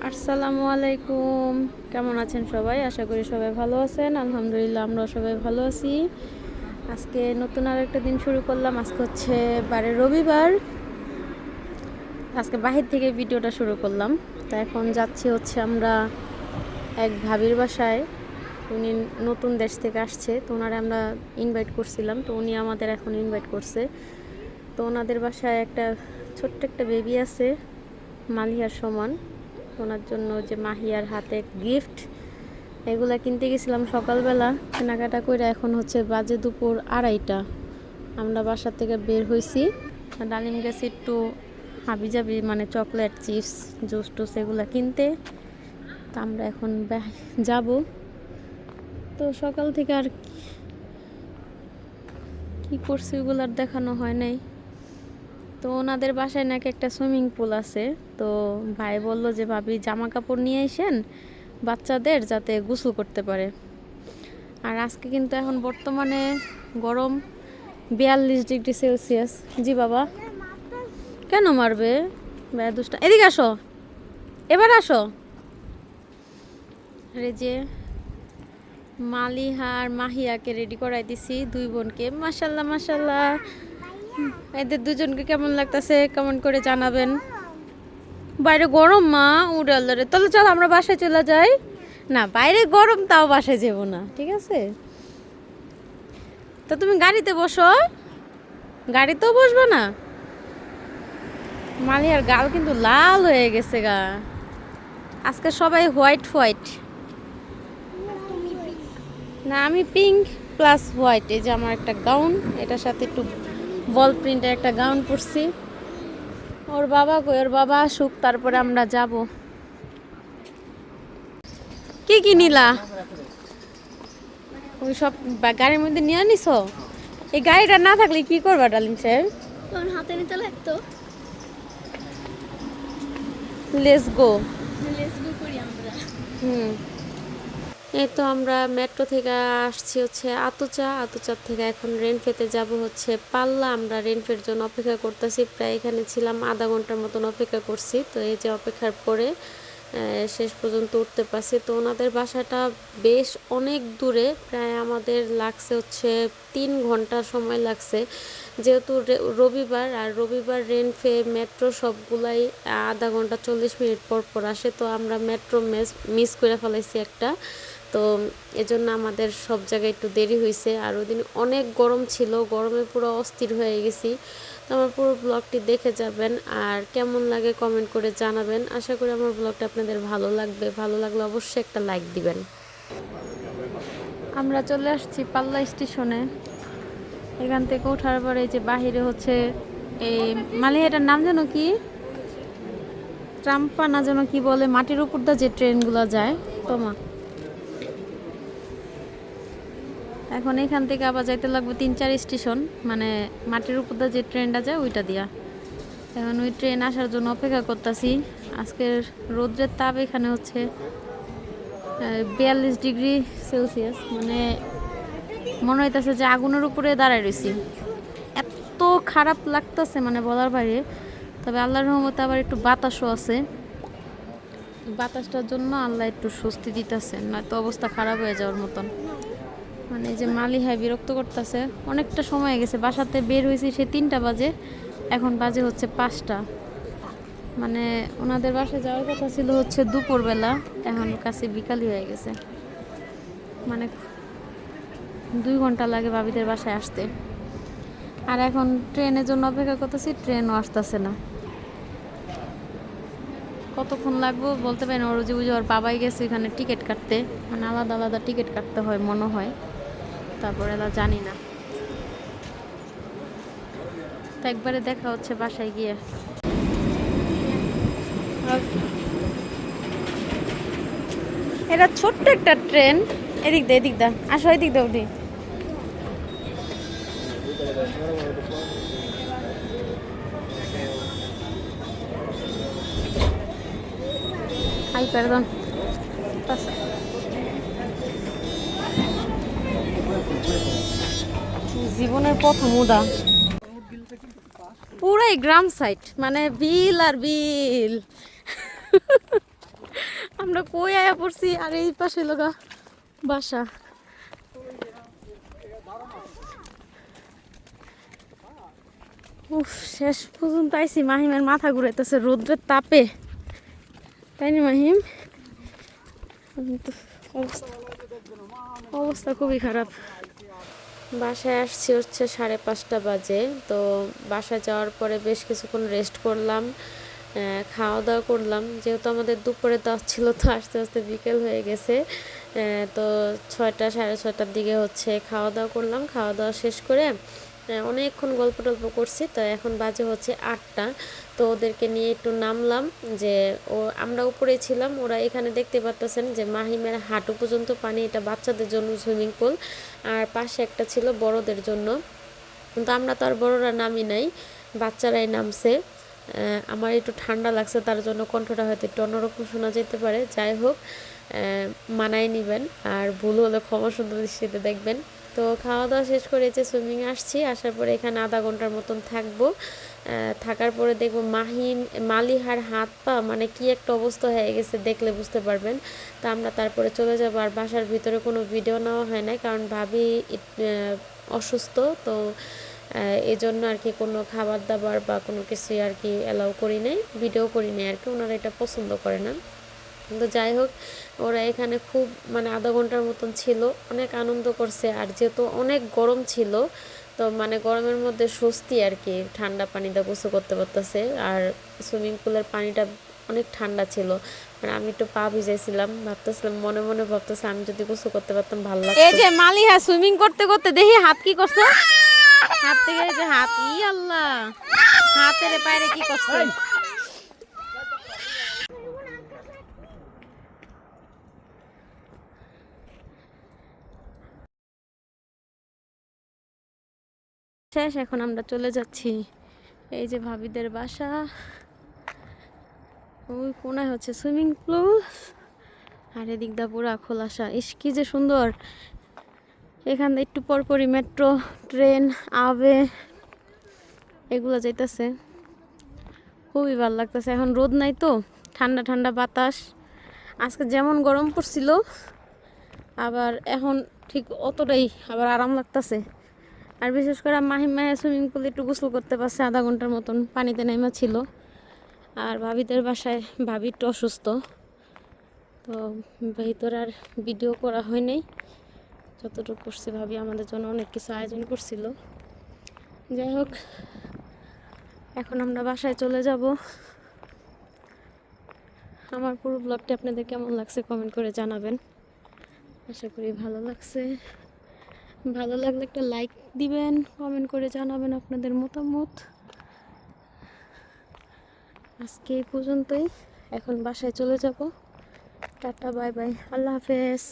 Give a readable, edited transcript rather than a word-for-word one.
আসসালামু আলাইকুম। কেমন আছেন সবাই? আশা করি সবাই ভালো আছেন। আলহামদুলিল্লাহ আমরা সবাই ভালো আছি। আজকে নতুন আর একটা দিন শুরু করলাম। আজকে হচ্ছে বারে রবিবার। আজকে বাহির থেকে ভিডিওটা শুরু করলাম। তো এখন যাচ্ছি হচ্ছে আমরা এক ভাবির বাসায়। উনি নতুন দেশ থেকে আসছে, তো ওনারে আমরা ইনভাইট করছিলাম, তো উনি আমাদের এখন ইনভাইট করছে। তো ওনাদের বাসায় একটা ছোট্ট একটা বেবি আছে, মালিহার সমান। ওনার জন্য যে মাহিয়ার হাতে গিফট, এগুলা কিনতে গেছিলাম সকালবেলা, কেনাকাটা করে এখন হচ্ছে বাজে দুপুর 2:30। আমরা বাসা থেকে বের হয়েছি, ডালিম গেছি একটু হাবিজাবি মানে চকলেট, চিপস, জুস টুস এগুলো কিনতে। তো আমরা এখন যাব। তো সকাল থেকে আর কি করছি ওগুলো আর দেখানো হয় নাই। তো ওনাদের বাসায় নাকি একটা সুইমিং পুল আছে। তো ভাই বলল যে ভাবি জামা কাপড় নিয়ে আসেন বাচ্চাদের, যাতে গোসল করতে পারে। আর আজকে কিন্তু এখন বর্তমানে গরম 42 ডিগ্রি সেলসিয়াস। জি বাবা, কেন মারবে? ভাইয়া দুষ্টা, এদিকে আসো, এবার আসো। আরে যে মালিহা আর মাহিয়াকে রেডি করাই দিছি, দুই বোনকে। মাশাল্লাহ মাশাল্লাহ, এদের দুজনকে কেমন লাগতেছে কমেন্ট করে জানাবেন। বাইরে গরম মা, উড়ে আল্লাহরে। তাহলে চল আমরা বাসায় চলে যাই। না, বাইরে গরম, তাও বাসায় যাব না, ঠিক আছে? তো তুমি গাড়িতে বসো, গাড়িতেও বসবে না? মালিয়ার গাল কিন্তু লাল হয়ে গেছে গা। আজকে সবাই হোয়াইট হোয়াইট। না, আমি পিঙ্ক প্লাস হোয়াইট। এই যে আমার একটা গাউন, এটার সাথে একটু বল প্রিন্টের একটা গাউন পরছি। ওর বাবা কই? ওর বাবা আসুক, তারপরে আমরা যাব। কি কি নিলা? ওই সব গাড়ির মধ্যে নিয়ে নিছো? এই গাড়িটা না থাকলে কি করবা ডালিম সাহেব? হাতে নিতে লাগতো। Let's go. লেটস গো করি আমরা। এই তো আমরা মেট্রো থেকে আসছি হচ্ছে আতুচার থেকে এখন রেনফেতে যাব হচ্ছে পাল্লা। আমরা রেনফের জন্য অপেক্ষা করতেছি, প্রায় এখানে ছিলাম আধা ঘন্টার মতন অপেক্ষা করছি। তো এই যে অপেক্ষার পরে শেষ পর্যন্ত উঠতে পারছি। তো ওনাদের বাসাটা বেশ অনেক দূরে, প্রায় আমাদের লাগছে হচ্ছে 3 ঘন্টা সময় লাগছে, যেহেতু রবিবার। আর রবিবার রেনফে মেট্রো সবগুলাই আধা ঘন্টা 40 মিনিট পর পর আসে। তো আমরা মেট্রো মিস করে ফেলাইছি একটা। তো এজন্য আমাদের সব জায়গায় একটু দেরি হয়েছে। আর ওই দিন অনেক গরম ছিল, গরমে পুরো অস্থির হয়ে গেছি। তো আমার পুরো ব্লগটি দেখে যাবেন, আর কেমন লাগে কমেন্ট করে জানাবেন। আশা করি আমার ব্লগটা আপনাদের ভালো লাগবে। ভালো লাগলে অবশ্যই একটা লাইক দিবেন। আমরা চলে আসছি পাল্লা স্টেশনে। এখান থেকে ওঠার পরে যে বাহিরে হচ্ছে এই মালিহাটার নাম যেন কি, ট্রাম্পা না যেন কি বলে, মাটির উপর দিয়ে যে ট্রেনগুলো যায়। তোমা এখন এখান থেকে আবার যাইতে লাগবে 3-4 স্টেশন, মানে মাটির উপর দিয়ে যে ট্রেনটা যায় ওইটা দিয়া। এখন ওই ট্রেন আসার জন্য অপেক্ষা করতেছি। আজকের রোদ্রের তাপ এখানে হচ্ছে 42 ডিগ্রি সেলসিয়াস, মানে মনে হইতেছে যে আগুনের উপরে দাঁড়ায় রয়েছি। এত খারাপ লাগতেছে মানে বলার বাইরে। তবে আল্লাহর রহমতে আবার একটু বাতাসও আছে। বাতাসটার জন্য আল্লাহ একটু স্বস্তি দিতেছে, নয়তো অবস্থা খারাপ হয়ে যাওয়ার মতন। মানে এই যে মালিহাই বিরক্ত করতেছে। অনেকটা সময় গেছে, বাসাতে বের হয়েছি সে 3টা বাজে, এখন বাজে হচ্ছে 5টা। মানে ওনাদের বাসায় যাওয়ার কথা ছিল হচ্ছে দুপুরবেলা, এখন কাছে বিকালই হয়ে গেছে। মানে 2 ঘন্টা লাগে ভাবিদের বাসায় আসতে। আর এখন ট্রেনের জন্য অপেক্ষা করতেছি, ট্রেনও আসতেছে না। কতক্ষণ লাগবো বলতে পারি না। ওর যে ওর বাবাই গেছে এখানে টিকিট কাটতে, মানে আলাদা আলাদা টিকিট কাটতে হয় মনে হয়, তারপরে এলা জানি না। তো একবারে দেখা হচ্ছে বাসায় গিয়ে। এটা ছোট্ট একটা ট্রেন। এদিক দা আসো, এদিক দা উঠি। Ay, perdón. Pasa. জীবনের প্রথম উড়া, পুরাই গ্রাম সাইড, মানে বিল আর বিল। আমরা কই আয়া পড়ছি আর এই পাশে লগা বাসা। উফ, শেষ পর্যন্ত আইছি। মাহিমের মাথা ঘুরাইতেছে রোদ্রের তাপে, তাই না মাহিম? আমি তো অবস্থা অবস্থা খুবই খারাপ। বাসায় আসছি হচ্ছে 5:30 বাজে। তো বাসায় যাওয়ার পরে বেশ কিছুক্ষণ রেস্ট করলাম, খাওয়া দাওয়া করলাম। যেহেতু আমাদের দুপুরে দেওয়া ছিল, তো আস্তে আস্তে বিকেল হয়ে গেছে। তো 6টা 6:30টার দিকে হচ্ছে খাওয়া দাওয়া করলাম। খাওয়া দাওয়া শেষ করে অনেকক্ষণ গল্প টল্প করছি। তো এখন বাজে হচ্ছে 8টা। তো ওদেরকে নিয়ে একটু নামলাম, যে আমরা উপরে ছিলাম, ওরা এখানে দেখতে পাচ্ছেন যে মাহিমের হাঁটু পর্যন্ত পানি। এটা বাচ্চাদের জন্য সুইমিং পুল, আর পাশে একটা ছিল বড়দের জন্য। কিন্তু আমরা তো আর বড়রা নামি নাই, বাচ্চারাই নামছে। আমার একটু ঠান্ডা লাগছে, তার জন্য কণ্ঠটা হয়তো একটু অন্যরকম শোনা যেতে পারে। যাই হোক, মানায় নেবেন, আর ভুল হলে ক্ষমা সুন্দর দৃষ্টিতে দেখবেন। তো খাওয়া দাওয়া শেষ করে যে সুইমিং আসছি, আসার পরে এখানে আধা ঘন্টার মতন থাকবো। থাকার পরে দেখবো মালিহার হাত পা মানে কি একটা অবস্থা হয়ে গেছে, দেখলে বুঝতে পারবেন। তো আমরা তারপরে চলে যাবো। আর বাসার ভিতরে কোনো ভিডিও নেওয়া হয় না, কারণ ভাবি অসুস্থ। তো এই জন্য আর কি কোনো খাবার দাবার বা কোনো কিছু আর কি অ্যালাউ করি নাই, ভিডিও করি নাই আর কি। ওনারা এটা পছন্দ করে না। তো যাই হোক, ওরা এখানে খুব মানে আধা ঘন্টার মতন ছিল, অনেক আনন্দ করছে। আর যেহেতু অনেক গরম ছিল, তো মানে গরমের মধ্যে স্বস্তি আর কি, ঠান্ডা পানিতে গোসল করতে পারতেছে। আর সুইমিং পুলের পানিটা অনেক ঠান্ডা ছিল। মানে আমি একটু পা ভিজাইছিলাম, ভাবতেছিলাম মনে মনে ভাবতেছে আমি যদি গোসল করতে পারতাম ভালো লাগতো। এই যে মালিহা সুইমিং করতে করতে দেখি হাত কি করছে, হাত থেকে এই যে হাত, ই আল্লাহ, হাতের পায়ে কি করছে। শেষ, এখন আমরা চলে যাচ্ছি। এই যে ভাবিদের বাসা, ওই কোনায় হচ্ছে সুইমিং পুল, আর এদিক দা পুরা খোলাসা। ইস কি যে সুন্দর। এখান থেকে একটু পরপরই মেট্রো ট্রেন আবে এগুলো যাইতেছে, খুবই ভালো লাগতেছে। এখন রোদ নাই তো, ঠান্ডা ঠান্ডা বাতাস। আজকে যেমন গরম পড়ছিল, আবার এখন ঠিক অতটাই আবার আরাম লাগতেছে। আর বিশেষ করে মাহিম সুইমিং পুলে একটু গোসল করতে পারছে, আধা ঘন্টার মতন পানিতে নেমা ছিল। আর ভাবিদের বাসায় ভাবি একটু অসুস্থ, তো ভিতরে আর ভিডিও করা হয় নাই। যতটুকু করছে ভাবি আমাদের জন্য অনেক কিছু আয়োজন করছিল। যাই হোক, এখন আমরা বাসায় চলে যাব। আমার পুরো ব্লগটি আপনাদের কেমন লাগছে কমেন্ট করে জানাবেন। আশা করি ভালো লাগছে। ভালো লাগলে একটা লাইক দিবেন, কমেন্ট করে জানাবেন আপনাদের মতামত। আজকে এই পর্যন্তই, এখন বাসায় চলে যাব। টাটা, বাই বাই, আল্লাহ হাফেজ।